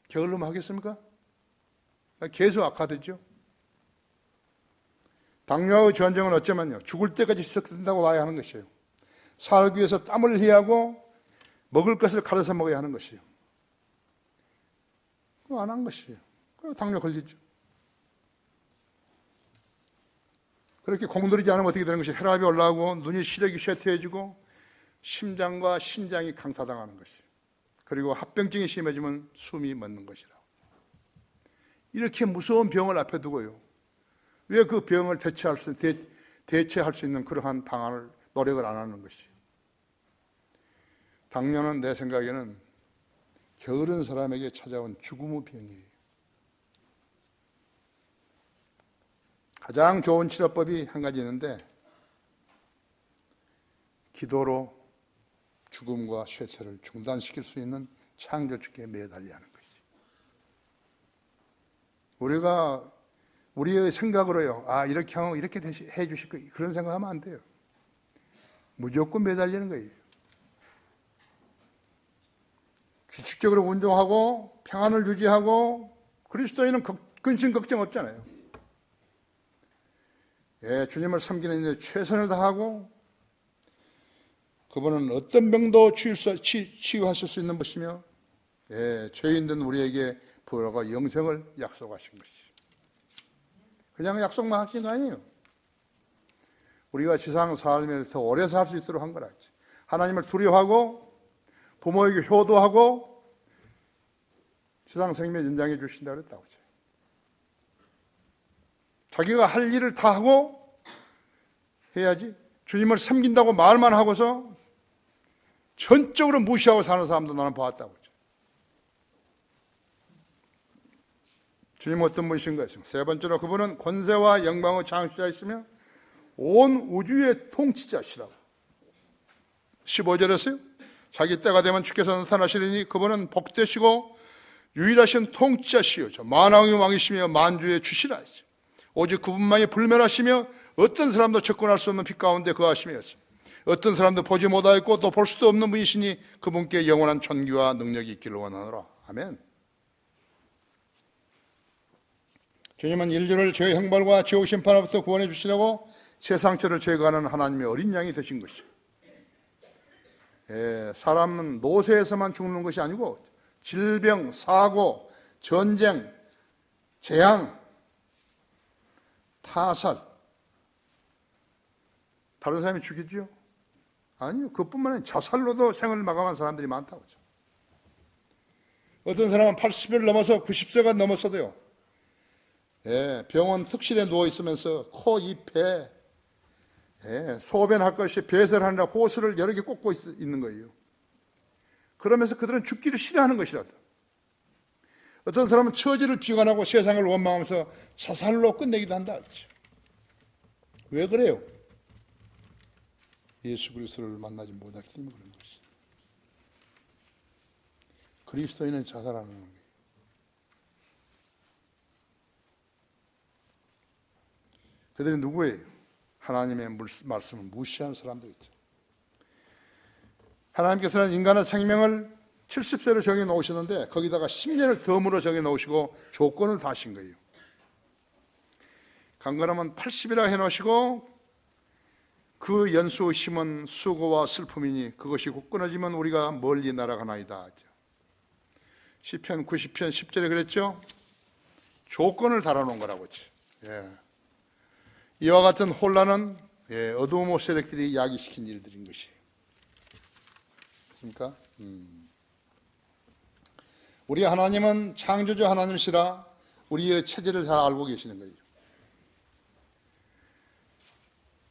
게을름 하겠습니까? 계속 악화되죠. 당뇨의 전쟁은 어쩌면요, 죽을 때까지 지속된다고 봐야 하는 것이에요. 살기 위해서 땀을 흘리고 먹을 것을 갈아서 먹어야 하는 것이에요. 그거 안 한 것이에요. 그리고 당뇨 걸리죠. 그렇게 공들이지 않으면 어떻게 되는 것이 혈압이 올라오고 눈이 시력이 쇠퇴해지고 심장과 신장이 강타당하는 것이에요. 그리고 합병증이 심해지면 숨이 멎는 것이라고. 이렇게 무서운 병을 앞에 두고요, 왜 그 병을 대체할 수 있는 그러한 방안을 노력을 안 하는 것이에요. 당뇨는 내 생각에는 게으른 사람에게 찾아온 죽음의 병이에요. 가장 좋은 치료법이 한 가지 있는데 기도로 죽음과 쇠퇴를 중단시킬 수 있는 창조주께 매달려 하는 것이죠. 우리가 우리의 생각으로요, 이렇게 하면 이렇게 해 주실 거예요, 그런 생각하면 안 돼요. 무조건 매달리는 거예요. 규칙적으로 운동하고 평안을 유지하고, 그리스도인은 근심 걱정 없잖아요. 주님을 섬기는 데 최선을 다하고, 그분은 어떤 병도 치유하실 수 있는 것이며, 죄인된 우리에게 부활과 영생을 약속하신 것이죠. 그냥 약속만 하신 거 아니에요. 우리가 지상 삶을 더 오래 살 수 있도록 한 거라. 하나님을 두려워하고 부모에게 효도하고 지상 생명 연장해 주신다고 그랬다고. 자기가 할 일을 다 하고 해야지, 주님을 섬긴다고 말만 하고서 전적으로 무시하고 사는 사람도 나는 봤다고. 주님은 어떤 분이신가요? 세 번째로 그분은 권세와 영광의 창시자이시며 온 우주의 통치자시라고. 15절에서요, 자기 때가 되면 주께서 나타나시리니 그분은 복되시고 유일하신 통치자시요 만왕의 왕이시며 만주의 주시라. 오직 그분만이 불멸하시며 어떤 사람도 접근할 수 없는 빛 가운데 거하시며 어떤 사람도 보지 못하였고 또 볼 수도 없는 분이시니 그분께 영원한 존귀와 능력이 있기를 원하노라. 아멘. 주님은 인류를 죄의 형벌과 지옥 심판으로부터 구원해 주시려고 세상죄를 제거하는 하나님의 어린 양이 되신 것이죠. 사람은 노쇠에서만 죽는 것이 아니고 질병, 사고, 전쟁, 재앙, 타살, 다른 사람이 죽이죠? 아니요. 그뿐만 아니라 자살로도 생을 마감한 사람들이 많다고 하죠. 어떤 사람은 80을 넘어서 90세가 넘었어도요. 예, 병원 특실에 누워 있으면서 코, 입, 배, 예, 소변할 것이 배설을 하느라 호스를 여러 개 꽂고 있는 거예요. 그러면서 그들은 죽기를 싫어하는 것이라도. 어떤 사람은 처지를 비관하고 세상을 원망하면서 자살로 끝내기도 한다. 왜 그래요? 예수 그리스도를 만나지 못하기 때문에 그런 것이. 그리스도인은 자살하는 거예요. 그들이 누구예요? 하나님의 말씀을 무시한 사람들이죠. 하나님께서는 인간의 생명을 70세로 정해 놓으셨는데 거기다가 10년을 덤으로 정해 놓으시고 조건을 다신 거예요. 강건하면 80이라 해놓으시고 그 연수 심은 수고와 슬픔이니 그것이 곧 끊어지면 우리가 멀리 날아가나이다. 시편 90편 10절에 그랬죠. 조건을 달아놓은 거라고 했죠. 예. 이와 같은 혼란은 어두움 세력들이 야기시킨 일들인 것이에요. 그렇습니까? 우리 하나님은 창조주 하나님이시라 우리의 체질을 잘 알고 계시는 거예요.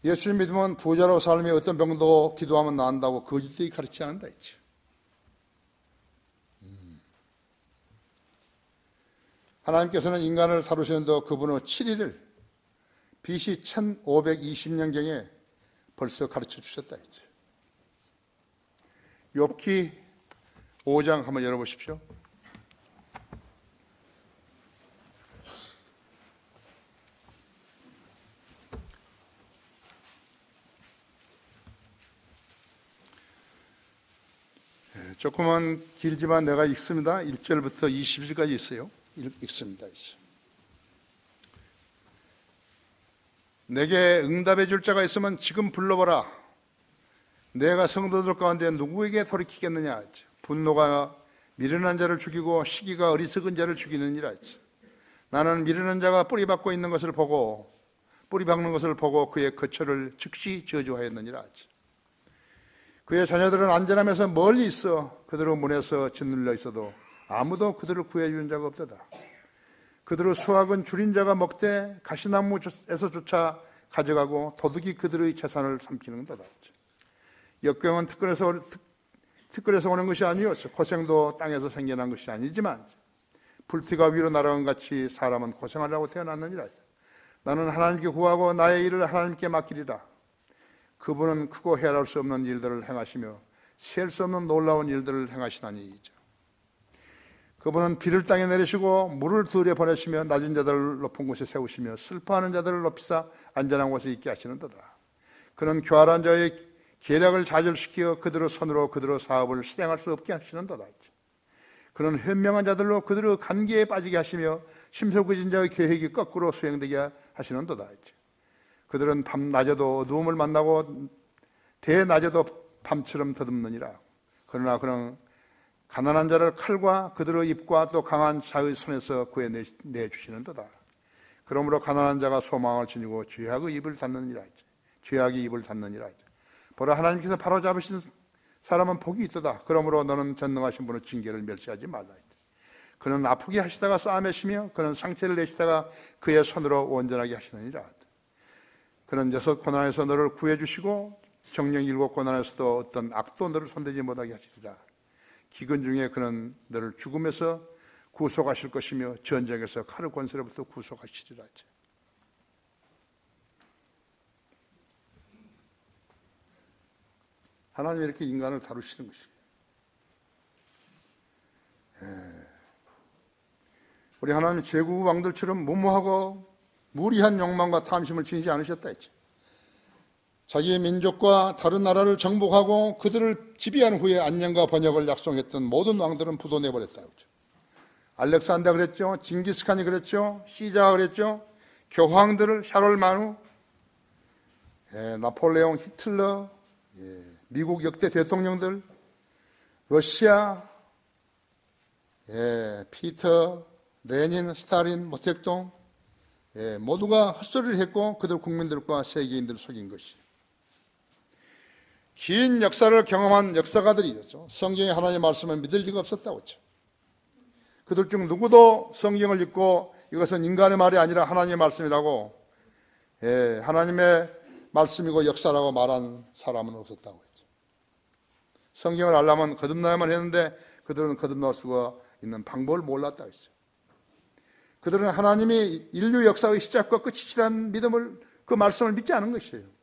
예수님 믿으면 부자로 삶이 어떤 병도 기도하면 나은다고 거짓되게 가르치지 않는다 했죠. 하나님께서는 인간을 다루시는데 그분의 7일을 BC 1520년경에 벌써 가르쳐 주셨다 했죠. 욥기 5장 한번 열어보십시오. 조금은 길지만 내가 읽습니다. 1절부터 20절까지 있어요. 읽습니다. 내게 응답해 줄 자가 있으면 지금 불러보라. 내가 성도들 가운데 누구에게 돌이키겠느냐. 분노가 미련한 자를 죽이고 시기가 어리석은 자를 죽이느니라. 나는 미련한 자가 뿌리 박고 있는 것을 보고 뿌리 박는 것을 보고 그의 거처를 즉시 저주하였느니라. 그의 자녀들은 안전하면서 멀리 있어 그들의 문에서 짓눌려 있어도 아무도 그들을 구해주는 자가 없도다. 그들의 수확은 줄인 자가 먹되 가시나무에서조차 가져가고 도둑이 그들의 재산을 삼키는도다. 역경은 특권에서 오는 것이 아니었어. 고생도 땅에서 생겨난 것이 아니지만 불티가 위로 날아간 같이 사람은 고생하려고 태어났느니라. 나는 하나님께 구하고 나의 일을 하나님께 맡기리라. 그분은 크고 헤아릴 수 없는 일들을 행하시며 셀 수 없는 놀라운 일들을 행하시나니이죠. 그분은 비를 땅에 내리시고 물을 들에 보내시며 낮은 자들을 높은 곳에 세우시며 슬퍼하는 자들을 높이사 안전한 곳에 있게 하시는도다. 그는 교활한 자의 계략을 좌절시키어 그들의 손으로 그들의 사업을 실행할 수 없게 하시는도다. 그는 현명한 자들로 그들의 간계에 빠지게 하시며 심술궂은 자의 계획이 거꾸로 수행되게 하시는도다. 그들은 밤낮에도 어두움을 만나고 대낮에도 밤처럼 더듬느니라. 그러나 그는 가난한 자를 칼과 그들의 입과 또 강한 자의 손에서 구해내주시는도다. 그러므로 가난한 자가 소망을 지니고 죄악의 입을 닫느니라. 죄악이 입을 닫느니라. 보라, 하나님께서 바로잡으신 사람은 복이 있도다. 그러므로 너는 전능하신 분의 징계를 멸시하지 말라. 그는 아프게 하시다가 싸매시며 그는 상처를 내시다가 그의 손으로 온전하게 하시느니라. 그는 6 고난에서 너를 구해주시고 정령 7 고난에서도 어떤 악도 너를 손대지 못하게 하시리라. 기근 중에 그는 너를 죽음에서 구속하실 것이며 전쟁에서 칼의 권세로부터 구속하시리라. 하나님이 이렇게 인간을 다루시는 것이에요. 우리 하나님 제국 왕들처럼 무모하고 무리한 욕망과 탐심을 지니지 않으셨다 했죠. 자기의 민족과 다른 나라를 정복하고 그들을 지배한 후에 안녕과 번영을 약속했던 모든 왕들은 부도내버렸다. 알렉산더 그랬죠. 징기스칸이 그랬죠. 시자가 그랬죠. 교황들을 샤롤마누, 나폴레옹, 히틀러, 미국 역대 대통령들, 러시아, 피터, 레닌, 스탈린, 모택동, 모두가 헛소리를 했고 그들 국민들과 세계인들을 속인 것이. 긴 역사를 경험한 역사가들이었죠. 성경의 하나님의 말씀을 믿을 리가 없었다고 했죠. 그들 중 누구도 성경을 읽고 이것은 인간의 말이 아니라 하나님의 말씀이라고, 하나님의 말씀이고 역사라고 말한 사람은 없었다고 했죠. 성경을 알려면 거듭나야만 했는데 그들은 거듭날 수가 있는 방법을 몰랐다고 했어요. 그들은 하나님이 인류 역사의 시작과 끝이라는 믿음을, 그 말씀을 믿지 않은 것이에요.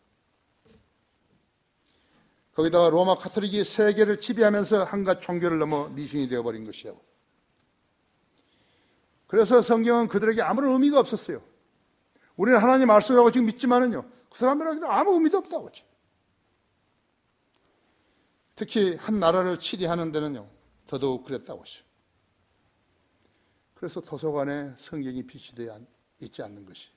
거기다가 로마 카톨릭이 세계를 지배하면서 한갓 종교를 넘어 미신이 되어버린 것이에요. 그래서 성경은 그들에게 아무런 의미가 없었어요. 우리는 하나님 말씀이라고 지금 믿지만은요, 그 사람들에게는 아무 의미도 없다고 하죠. 특히 한 나라를 치리하는 데는요, 더더욱 그랬다고 하죠. 그래서 도서관에 성경이 비치되어 있지 않는 것이,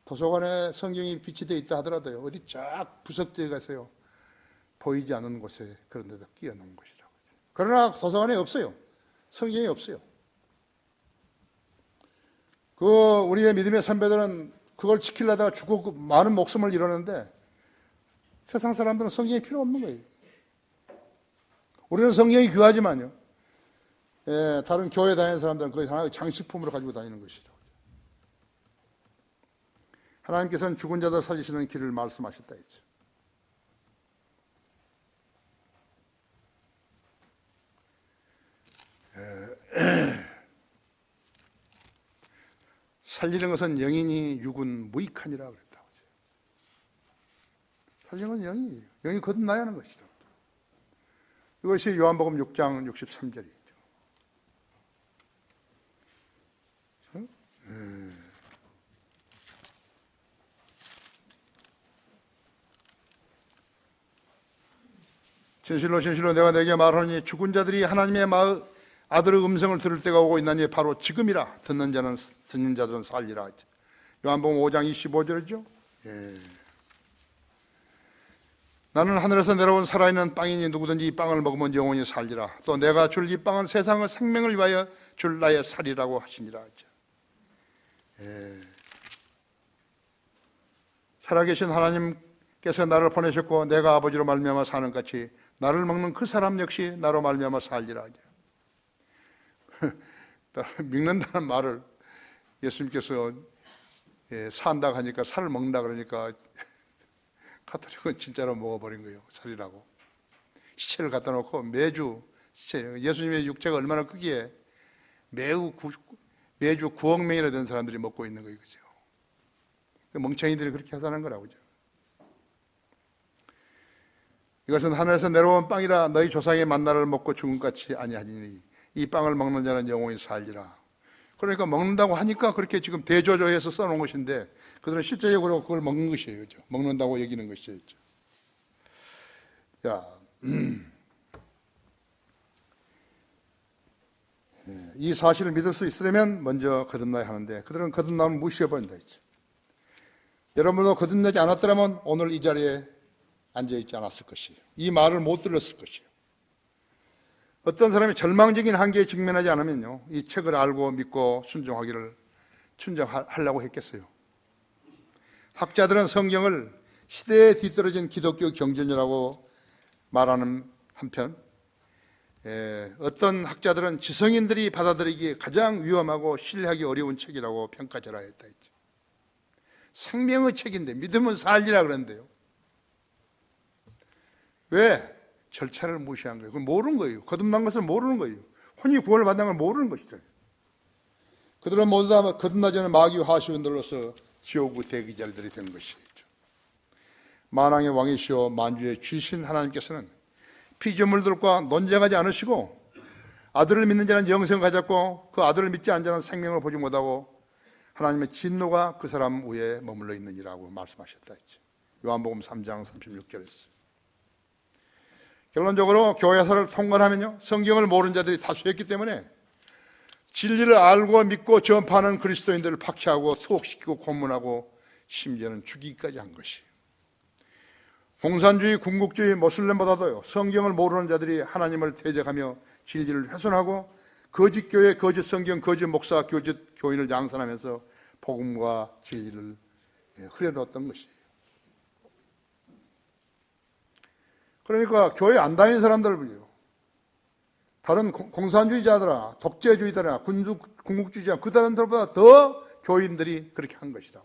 도서관에 성경이 비치되어 있다 하더라도요, 어디 쫙 구석지에 가서요, 보이지 않는 곳에 그런 데다 끼워놓은 것이라고. 그러나 도서관에 없어요. 성경이 없어요. 우리의 믿음의 선배들은 그걸 지키려다가 죽고 많은 목숨을 잃었는데, 세상 사람들은 성경이 필요 없는 거예요. 우리는 성경이 귀하지만요, 다른 교회 다니는 사람들은 그걸 하나의 장식품으로 가지고 다니는 것이라고. 하나님께서는 죽은 자들 살리시는 길을 말씀하셨다 했죠. 살리는 것은 영이니 육은 무익하니라 그랬다고. 살리는 건 영이에요. 영이 거듭나야 하는 것이다. 이것이 요한복음 6장 63절이죠. 진실로 진실로 내가 내게 말하니 죽은 자들이 하나님의 아들의 음성을 들을 때가 오고 있나니 바로 지금이라. 듣는 자들은 살리라. 요한복음 5장 25절이죠. 나는 하늘에서 내려온 살아있는 빵이니 누구든지 이 빵을 먹으면 영원히 살리라. 또 내가 줄 이 빵은 세상의 생명을 위하여 줄 나의 살이라고 하시니라. 살아계신 하나님께서 나를 보내셨고 내가 아버지로 말미암아 사는 같이 나를 먹는 그 사람 역시 나로 말미암아 살리라. 믿는다는 말을 예수님께서 산다고 하니까 살을 먹는다 그러니까 카톨릭은 진짜로 먹어버린 거예요. 살이라고. 시체를 갖다 놓고 매주 예수님의 육체가 얼마나 크기에 매주 9억 명이나 된 사람들이 먹고 있는 거예요. 그죠? 멍청이들이 그렇게 하자는 거라고죠. 이것은 하늘에서 내려온 빵이라 너희 조상의 만나를 먹고 죽은 같이 아니하니 이 빵을 먹는 자는 영원히 살리라. 그러니까 먹는다고 하니까 그렇게 지금 대조조해서 써놓은 것인데 그들은 실제적으로 그걸 먹는 것이에요. 그죠? 먹는다고 여기는 것이죠. 자, 이 사실을 믿을 수 있으려면 먼저 거듭나야 하는데 그들은 거듭나면 무시해버린다 했죠. 여러분도 거듭나지 않았더라면 오늘 이 자리에 앉아있지 않았을 것이에요. 이 말을 못 들었을 것이에요. 어떤 사람이 절망적인 한계에 직면하지 않으면요, 이 책을 알고 믿고 순종하려고 했겠어요. 학자들은 성경을 시대에 뒤떨어진 기독교 경전이라고 말하는 한편, 어떤 학자들은 지성인들이 받아들이기에 가장 위험하고 신뢰하기 어려운 책이라고 평가절하했다 했죠. 생명의 책인데 믿으면 살리라 그랬는데요. 왜? 절차를 무시한 거예요. 그건 모르는 거예요. 거듭난 것을 모르는 거예요. 혼이 구원을 받는 걸 모르는 것이죠. 그들은 모두 다 거듭나지 않은 마귀와 하수인들로서 지옥의 대기자들이 된 것이죠. 만왕의 왕이시오 만주의 주신 하나님께서는 피조물들과 논쟁하지 않으시고 아들을 믿는 자는 영생을 가졌고 그 아들을 믿지 않는 자는 생명을 보지 못하고 하나님의 진노가 그 사람 위에 머물러 있느니라고 말씀하셨다 했죠. 요한복음 3장 36절에서. 결론적으로 교회사를 통과하면요, 성경을 모르는 자들이 다수였기 때문에 진리를 알고 믿고 전파하는 그리스도인들을 박해하고 투옥시키고 고문하고 심지어는 죽이기까지 한 것이에요. 공산주의, 군국주의, 모슬렘보다도요, 성경을 모르는 자들이 하나님을 대적하며 진리를 훼손하고 거짓 교회, 거짓 성경, 거짓 목사, 거짓 교인을 양산하면서 복음과 진리를 흐려놓았던 것이에요. 그러니까 교회 안 다니는 사람들을요, 다른 공산주의자들아, 독재주의자들아, 군국주의자 그 사람들보다 더 교인들이 그렇게 한 것이다.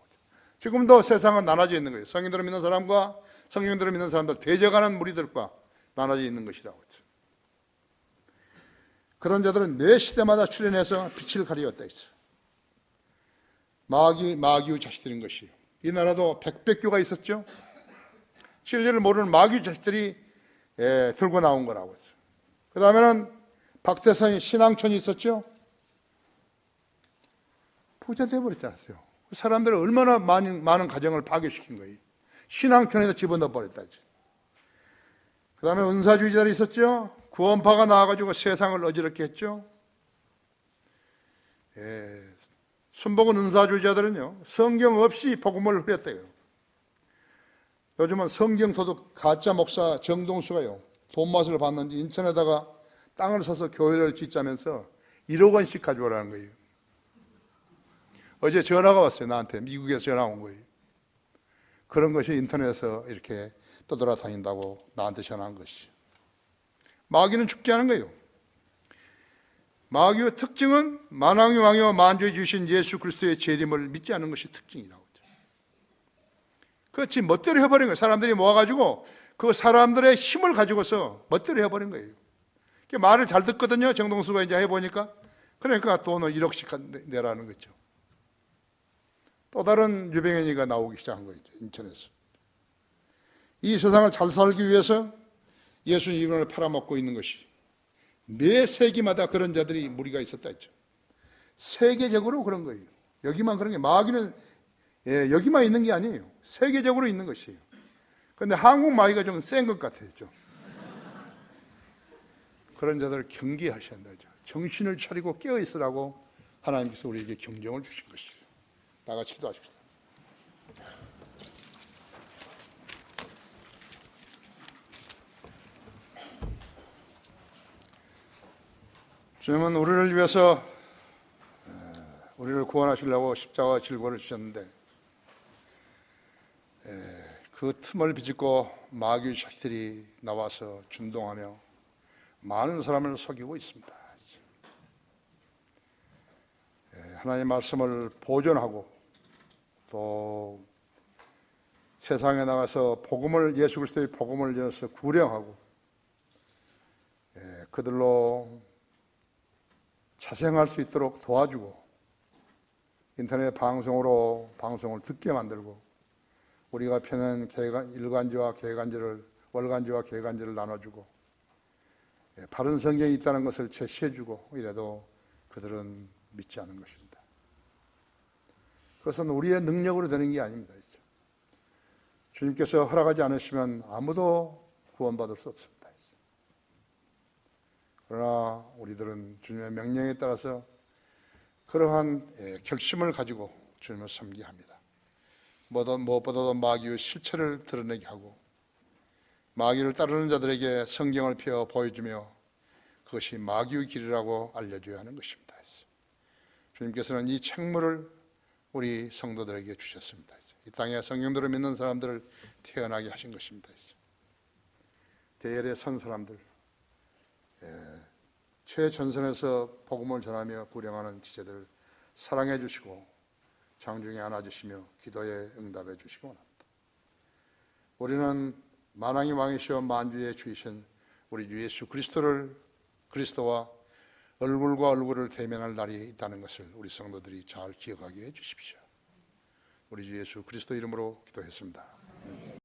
지금도 세상은 나눠져 있는 거예요. 성경들을 믿는 사람과 성경들을 믿는 사람들, 대적하는 무리들과 나눠져 있는 것이라고. 그런 자들은 매 시대마다 출현해서 빛을 가리웠다 했어. 마귀의 자식들인 것이에요. 이 나라도 백백교가 있었죠. 진리를 모르는 마귀의 자식들이 들고 나온 거라고 했어요. 그 다음에는 박대선이 신앙촌이 있었죠. 부자 돼버렸지 않았어요. 그 사람들은 얼마나 많은 가정을 파괴시킨 거예요. 신앙촌에서 집어넣어 버렸다. 그 다음에 은사주의자들이 있었죠. 구원파가 나와가지고 세상을 어지럽게 했죠. 순복음 은사주의자들은요, 성경 없이 복음을 흐렸대요. 요즘은 성경 도둑 가짜 목사 정동수가요, 돈맛을 봤는지 인천에다가 땅을 사서 교회를 짓자면서 1억 원씩 가져오라는 거예요. 어제 전화가 왔어요. 나한테 미국에서 전화 온 거예요. 그런 것이 인터넷에서 이렇게 떠돌아다닌다고 나한테 전화한 것이죠. 마귀는 죽지 않은 거예요. 마귀의 특징은 만왕의 왕이와 만주에 주신 예수 그리스도의 재림을 믿지 않는 것이 특징이라고. 그렇지 멋대로 해버린 거예요. 사람들이 모아가지고 그 사람들의 힘을 가지고서 멋대로 해버린 거예요. 말을 잘 듣거든요. 정동수가 이제 해보니까. 그러니까 돈을 1억씩 내라는 거죠. 또 다른 유병현이가 나오기 시작한 거죠. 인천에서. 이 세상을 잘 살기 위해서 예수 이름을 팔아먹고 있는 것이, 매 세기마다 그런 자들이 무리가 있었다 했죠. 세계적으로 그런 거예요. 여기만 그런 게, 마귀는 여기만 있는 게 아니에요. 세계적으로 있는 것이에요. 그런데 한국 마귀가 좀 센 것 같아요. 좀. 그런 자들을 경계하셔야 한다죠. 정신을 차리고 깨어 있으라고 하나님께서 우리에게 경종을 주신 것이에요. 다 같이 기도하십시다. 주님은 우리를 위해서 우리를 구원하시려고 십자가 질고를 주셨는데, 그 틈을 비집고 마귀의 자식들이 나와서 준동하며 많은 사람을 속이고 있습니다. 하나님의 말씀을 보존하고 또 세상에 나가서 예수 그리스도의 복음을 전해서 구령하고 그들로 자생할 수 있도록 도와주고, 인터넷 방송으로 방송을 듣게 만들고, 우리가 펴는 일간지와 개간지를, 월간지와 개간지를 나눠주고, 바른 성경이 있다는 것을 제시해주고, 이래도 그들은 믿지 않은 것입니다. 그것은 우리의 능력으로 되는 게 아닙니다. 주님께서 허락하지 않으시면 아무도 구원받을 수 없습니다. 그러나 우리들은 주님의 명령에 따라서 그러한 결심을 가지고 주님을 섬기게 합니다. 무엇보다도 마귀의 실체를 드러내게 하고, 마귀를 따르는 자들에게 성경을 펴 보여주며 그것이 마귀의 길이라고 알려줘야 하는 것입니다. 주님께서는 이 책무를 우리 성도들에게 주셨습니다. 이 땅에 성경들을 믿는 사람들을 태어나게 하신 것입니다. 대열에 선 사람들, 최전선에서 복음을 전하며 구령하는 지체들을 사랑해 주시고 장중에 안아주시며 기도에 응답해 주시기 원합니다. 우리는 만왕의 왕이시여 만주의 주이신 우리 주 예수 그리스도와 얼굴과 얼굴을 대면할 날이 있다는 것을 우리 성도들이 잘 기억하게 해 주십시오. 우리 주 예수 그리스도 이름으로 기도했습니다.